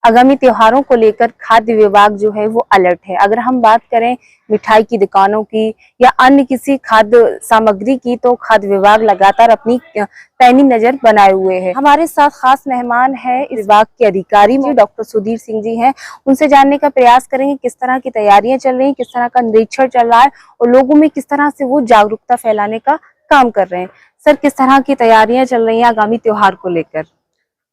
आगामी त्योहारों को लेकर खाद्य विभाग जो है वो अलर्ट है। अगर हम बात करें मिठाई की दुकानों की या अन्य किसी खाद्य सामग्री की, तो खाद्य विभाग लगातार अपनी पैनी नजर बनाए हुए है। हमारे साथ खास मेहमान है इस विभाग के अधिकारी जी डॉक्टर सुधीर सिंह जी हैं। उनसे जानने का प्रयास करेंगे किस तरह की तैयारियां चल रही, किस तरह का निरीक्षण चल रहा है और लोगों में किस तरह से वो जागरूकता फैलाने का काम कर रहे हैं। सर, किस तरह की तैयारियां चल रही हैं आगामी त्योहार को लेकर?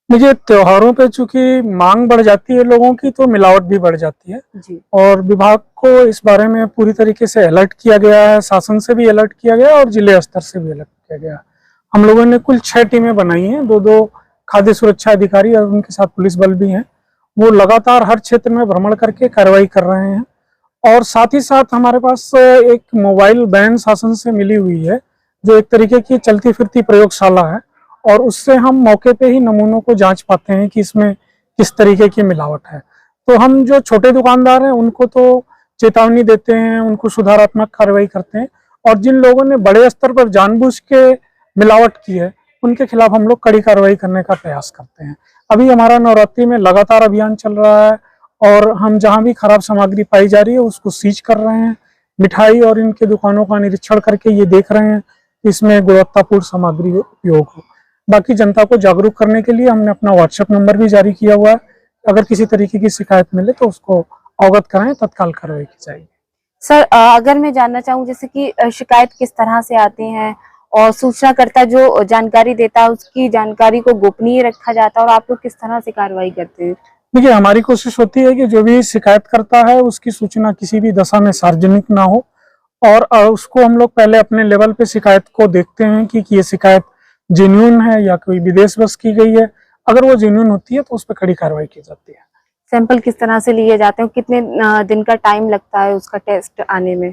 देखिए, त्योहारों पे चूंकि मांग बढ़ जाती है लोगों की, तो मिलावट भी बढ़ जाती है जी। और विभाग को इस बारे में पूरी तरीके से अलर्ट किया गया है। शासन से भी अलर्ट किया गया और जिले स्तर से भी अलर्ट किया गया। हम लोगों ने कुल 6 टीमें बनाई हैं, दो खाद्य सुरक्षा अधिकारी और उनके साथ पुलिस बल भी हैं। वो लगातार हर क्षेत्र में भ्रमण करके कार्रवाई कर रहे हैं और साथ ही साथ हमारे पास एक मोबाइल वैन शासन से मिली हुई है, जो एक तरीके की चलती फिरती प्रयोगशाला है और उससे हम मौके पे ही नमूनों को जांच पाते हैं कि इसमें किस तरीके की मिलावट है। तो हम जो छोटे दुकानदार हैं उनको तो चेतावनी देते हैं, उनको सुधारात्मक कार्रवाई करते हैं और जिन लोगों ने बड़े स्तर पर जानबूझ के मिलावट की है उनके खिलाफ हम लोग कड़ी कार्रवाई करने का प्रयास करते हैं। अभी हमारा नवरात्रि में लगातार अभियान चल रहा है और हम जहां भी खराब सामग्री पाई जा रही है उसको सीज कर रहे हैं। मिठाई और इनके दुकानों का निरीक्षण करके ये देख रहे हैं कि इसमें गुणवत्तापूर्ण सामग्री उपयोग हो। बाकी जनता को जागरूक करने के लिए हमने अपना व्हाट्सएप नंबर भी जारी किया हुआ है। अगर किसी तरीके की शिकायत मिले तो उसको अवगत कराएं, तत्काल कार्रवाई की जाएगी। सर, अगर मैं जानना चाहूँ जैसे कि शिकायत किस तरह से आती हैं और सूचनाकर्ता जो जानकारी देता है उसकी जानकारी को गोपनीय रखा जाता है और आप लोग किस तरह से कार्रवाई करते हैं? देखिए, हमारी कोशिश होती है कि जो भी शिकायत करता है उसकी सूचना किसी भी दशा में सार्वजनिक ना हो और उसको हम लोग पहले अपने लेवल पे शिकायत को देखते हैं कि ये शिकायत जेन्युइन है या कोई विदेश बस की गई है। अगर वो जेन्युइन होती है तो उस पर कड़ी कार्रवाई की जाती है। सैंपल किस तरह से लिए जाते हैं, कितने दिन का टाइम लगता है उसका टेस्ट आने में?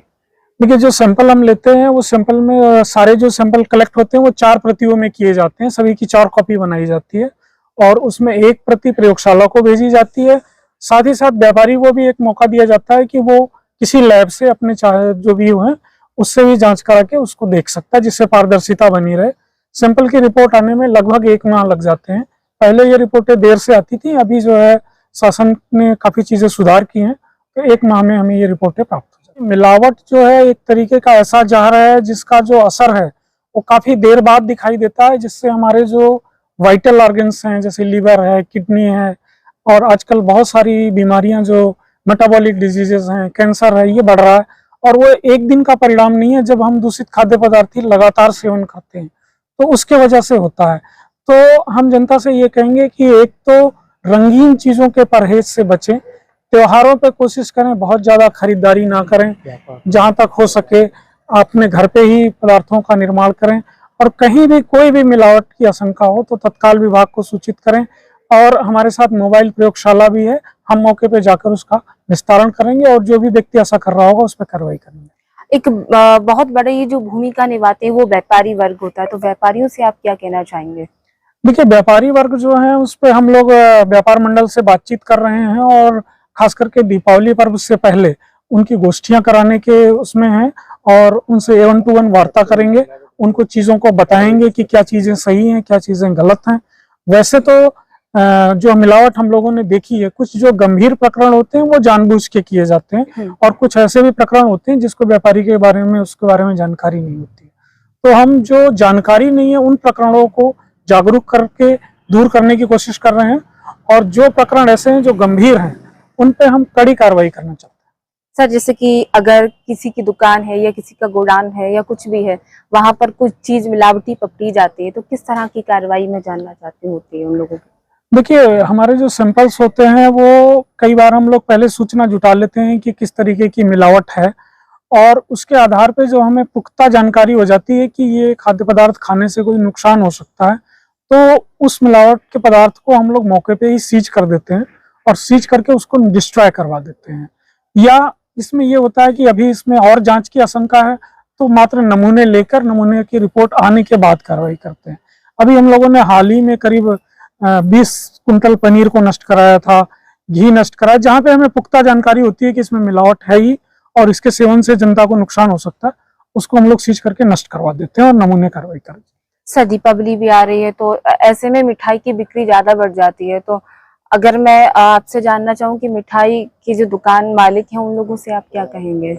देखिए, जो सैंपल हम लेते हैं वो सैंपल में सारे जो सैंपल कलेक्ट होते हैं वो 4 प्रतियों में किए जाते हैं। सभी की 4 कॉपी बनाई जाती है और उसमें 1 प्रति प्रयोगशाला को भेजी जाती है। साथ ही साथ व्यापारी को भी एक मौका दिया जाता है कि वो किसी लैब से अपने चाहे जो भी है उससे भी जांच करा के उसको देख सकता है, जिससे पारदर्शिता बनी रहे। सैंपल की रिपोर्ट आने में लगभग 1 माह लग जाते हैं। पहले ये रिपोर्टें देर से आती थी, अभी जो है शासन ने काफी चीजें सुधार की हैं, तो 1 माह में हमें ये रिपोर्टें प्राप्त हो जाती हैं। मिलावट जो है एक तरीके का ऐसा जहर है जिसका जो असर है वो काफी देर बाद दिखाई देता है, जिससे हमारे जो वाइटल ऑर्गन्स हैं जैसे लीवर है, किडनी है और आजकल बहुत सारी बीमारियां जो मेटाबॉलिक डिजीजेस हैं, कैंसर है, ये बढ़ रहा है और वो एक दिन का परिणाम नहीं है। जब हम दूषित खाद्य पदार्थ लगातार सेवन करते हैं तो उसके वजह से होता है। तो हम जनता से ये कहेंगे कि एक तो रंगीन चीजों के परहेज से बचें, त्योहारों पे कोशिश करें बहुत ज्यादा खरीदारी ना करें, जहां तक हो सके अपने घर पे ही पदार्थों का निर्माण करें और कहीं भी कोई भी मिलावट की आशंका हो तो तत्काल विभाग को सूचित करें। और हमारे साथ मोबाइल प्रयोगशाला भी है, हम मौके पे जाकर उसका निस्तारण करेंगे और जो भी व्यक्ति ऐसा कर रहा होगा उस पर कार्रवाई करेंगे। एक बहुत बड़ी ये जो भूमिका निभाते हैं वो व्यापारी वर्ग होता है, तो व्यापारियों से आप क्या कहना चाहेंगे? देखिए, व्यापारी वर्ग जो है उस पर हम लोग व्यापार मंडल से बातचीत कर रहे हैं और खास करके दीपावली पर्व से पहले उनकी गोष्ठियां कराने के उसमें हैं और उनसे 1 to 1 वार्ता करेंगे, उनको चीज़ों को बताएंगे कि क्या चीज़ें सही हैं, क्या चीज़ें गलत हैं। वैसे तो जो मिलावट हम लोगों ने देखी है, कुछ जो गंभीर प्रकरण होते हैं वो जानबूझ के किए जाते हैं और कुछ ऐसे भी प्रकरण होते हैं जिसको व्यापारी के बारे में उसके बारे में जानकारी नहीं होती। तो हम जो जानकारी नहीं है उन प्रकरणों को जागरूक करके दूर करने की कोशिश कर रहे हैं और जो प्रकरण ऐसे हैं जो गंभीर हैं उन पे हम कड़ी कार्रवाई करना चाहते हैं। सर, जैसे कि अगर किसी की दुकान है या किसी का गोडाउन है या कुछ भी है, वहां पर कुछ चीज मिलावटी पकड़ी जाती है, तो किस तरह की कार्रवाई में जानना चाहते होती है उन लोगों की? देखिए, हमारे जो सैंपल्स होते हैं वो कई बार हम लोग पहले सूचना जुटा लेते हैं कि किस तरीके की मिलावट है और उसके आधार पे जो हमें पुख्ता जानकारी हो जाती है कि ये खाद्य पदार्थ खाने से कोई नुकसान हो सकता है, तो उस मिलावट के पदार्थ को हम लोग मौके पे ही सीज कर देते हैं और सीज करके उसको डिस्ट्रॉय करवा देते हैं। या इसमें ये होता है कि अभी इसमें और जांच की आशंका है तो मात्र नमूने लेकर नमूने की रिपोर्ट आने के बाद कार्रवाई करते हैं। अभी हम लोगों ने हाल ही में करीब 20 कुंटल पनीर को नष्ट कराया था, घी नष्ट कराया, जहाँ पे हमें पुख्ता जानकारी होती है कि इसमें मिलावट है ही और इसके सेवन से जनता को नुकसान हो सकता है, उसको हम लोग सीज करके नष्ट करवा देते हैं और नमूने कार्रवाई करते हैं। सर, दीपावली भी आ रही है तो ऐसे में मिठाई की बिक्री ज्यादा बढ़ जाती है, तो अगर मैं आपसे जानना चाहूँ कि मिठाई की जो दुकान मालिक हैं उन लोगों से आप क्या कहेंगे?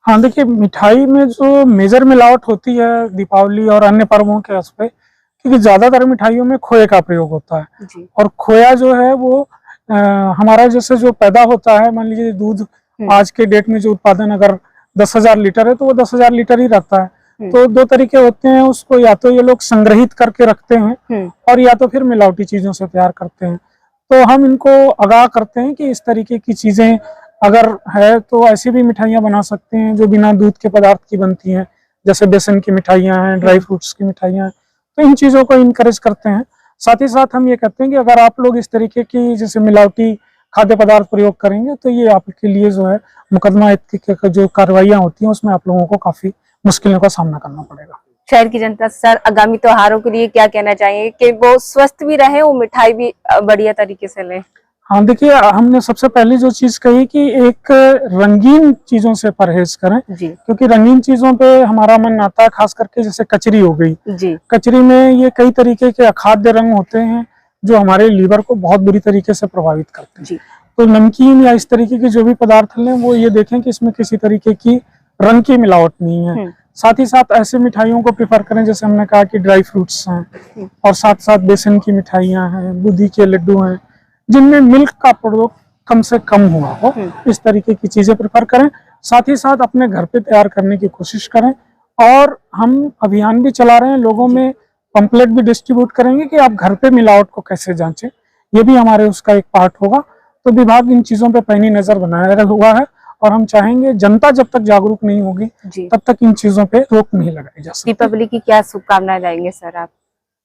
हाँ देखिए, मिठाई में जो मेजर मिलावट होती है दीपावली और अन्य पर्वों के उस पे, क्योंकि ज्यादातर मिठाइयों में खोए का प्रयोग होता है। जी। और खोया जो है वो हमारा जैसे जो पैदा होता है, मान लीजिए दूध आज के डेट में जो उत्पादन अगर 10,000 लीटर है तो वो 10,000 लीटर ही रहता है। तो दो तरीके होते हैं, उसको या तो ये लोग संग्रहित करके रखते हैं और या तो फिर मिलावटी चीजों से तैयार करते हैं। तो हम इनको आगाह करते हैं कि इस तरीके की चीजें अगर है तो ऐसी भी मिठाइयाँ बना सकते हैं जो बिना दूध के पदार्थ की बनती हैं, जैसे बेसन की मिठाइयाँ हैं, ड्राई फ्रूट्स की मिठाइयाँ हैं। तो इन चीज़ों को इनकरेज करते हैं। साथ ही साथ हम ये कहते हैं कि अगर आप लोग इस तरीके की जैसे मिलावटी खाद्य पदार्थ प्रयोग करेंगे तो ये आपके लिए जो है मुकदमा की जो कार्रवाइयाँ होती हैं उसमें आप लोगों को काफी मुश्किलों का सामना करना पड़ेगा। शहर की जनता सर आगामी त्योहारों के लिए क्या कहना चाहिए कि वो स्वस्थ भी रहे और मिठाई भी बढ़िया तरीके से लें? हाँ देखिए, हमने सबसे पहले जो चीज कही कि एक रंगीन चीजों से परहेज करें जी। क्योंकि रंगीन चीजों पे हमारा मन आता है, खास करके जैसे कचरी हो गई जी। कचरी में ये कई तरीके के अखाद्य रंग होते हैं जो हमारे लीवर को बहुत बुरी तरीके से प्रभावित करते हैं। जी। तो नमकीन या इस तरीके के जो भी पदार्थ लें वो ये देखें कि इसमें किसी तरीके की रंग की मिलावट नहीं है। साथ ही साथ ऐसे मिठाइयों को प्रेफर करें जैसे हमने कहा कि ड्राई फ्रूट्स हैं और साथ साथ बेसन की मिठाइयाँ हैं, बूंदी के लड्डू हैं, जिनमें मिल्क का प्रयोग कम से कम हुआ हो, इस तरीके की चीजें प्रेफर करें। साथ ही साथ अपने घर पे तैयार करने की कोशिश करें और हम अभियान भी चला रहे हैं, लोगों में पंपलेट भी डिस्ट्रीब्यूट करेंगे कि आप घर पे मिलावट को कैसे जांचें। ये भी हमारे उसका एक पार्ट होगा। तो विभाग इन चीजों पे पैनी नजर बनाए हुआ है और हम चाहेंगे जनता जब तक जागरूक नहीं होगी तब तक इन चीजों पे रोक नहीं लगाई जा सकती। दीपावली की क्या शुभकामनाएं देंगे सर आप?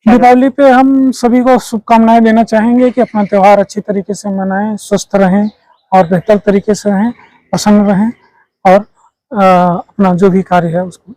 दीपावली पे हम सभी को शुभकामनाएं देना चाहेंगे कि अपना त्योहार अच्छी तरीके से मनाएं, स्वस्थ रहें और बेहतर तरीके से रहें, प्रसन्न रहें और अपना जो भी कार्य है उसको।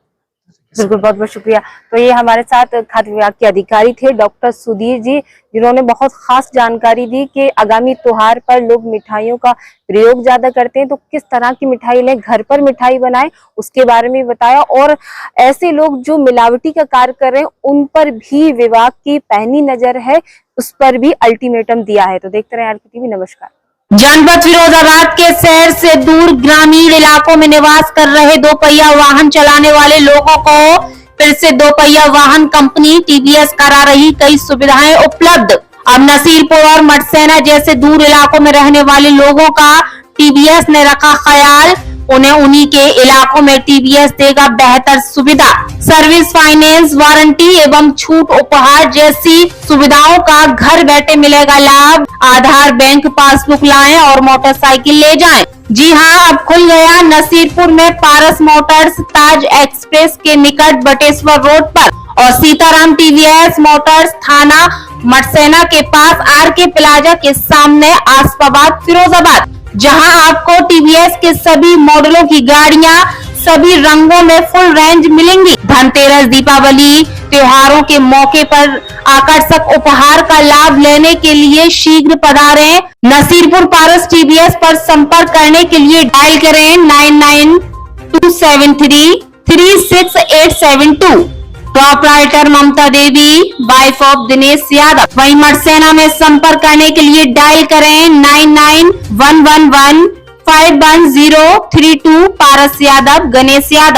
बिल्कुल, बहुत बहुत शुक्रिया। तो ये हमारे साथ खाद्य विभाग के अधिकारी थे डॉक्टर सुधीर जी, जिन्होंने बहुत खास जानकारी दी कि आगामी त्योहार पर लोग मिठाइयों का प्रयोग ज्यादा करते हैं तो किस तरह की मिठाई लें, घर पर मिठाई बनाएं, उसके बारे में बताया। और ऐसे लोग जो मिलावटी का कार्य कर रहे हैं उन पर भी विभाग की पैनी नजर है, उस पर भी अल्टीमेटम दिया है। तो देखते रहे आरके टीवी। नमस्कार। जनपद फिरोजाबाद के शहर से दूर ग्रामीण इलाकों में निवास कर रहे दो पहिया वाहन चलाने वाले लोगों को फिर से दो पहिया वाहन कंपनी टीवीएस करा रही कई सुविधाएं उपलब्ध। अब नसीरपुर और मटसेना जैसे दूर इलाकों में रहने वाले लोगों का टीवीएस ने रखा ख्याल, उन्हें उन्हीं के इलाकों में टीवीएस देगा बेहतर सुविधा। सर्विस, फाइनेंस, वारंटी एवं छूट उपहार जैसी सुविधाओं का घर बैठे मिलेगा लाभ। आधार, बैंक पासबुक लाएं और मोटरसाइकिल ले जाएं। जी हां, अब खुल गया नसीरपुर में पारस मोटर्स, ताज एक्सप्रेस के निकट बटेश्वर रोड पर और सीताराम टीवीएस मोटर्स थाना मटसेना के पास आरके प्लाजा के सामने आसपाबाद फिरोजाबाद, जहां आपको टीवीएस के सभी मॉडलों की गाड़ियां सभी रंगों में फुल रेंज मिलेंगी। धनतेरस, दीपावली त्योहारों के मौके पर आकर्षक उपहार का लाभ लेने के लिए शीघ्र पधारें। नसीरपुर पारस टीवीएस पर संपर्क करने के लिए डायल करें 9927336872। Proprietor Mamta Devi, wife of Dinesh Yadav. वहीं मटसेना में संपर्क करने के लिए डायल करें 9911151032। पारस यादव, गणेश यादव।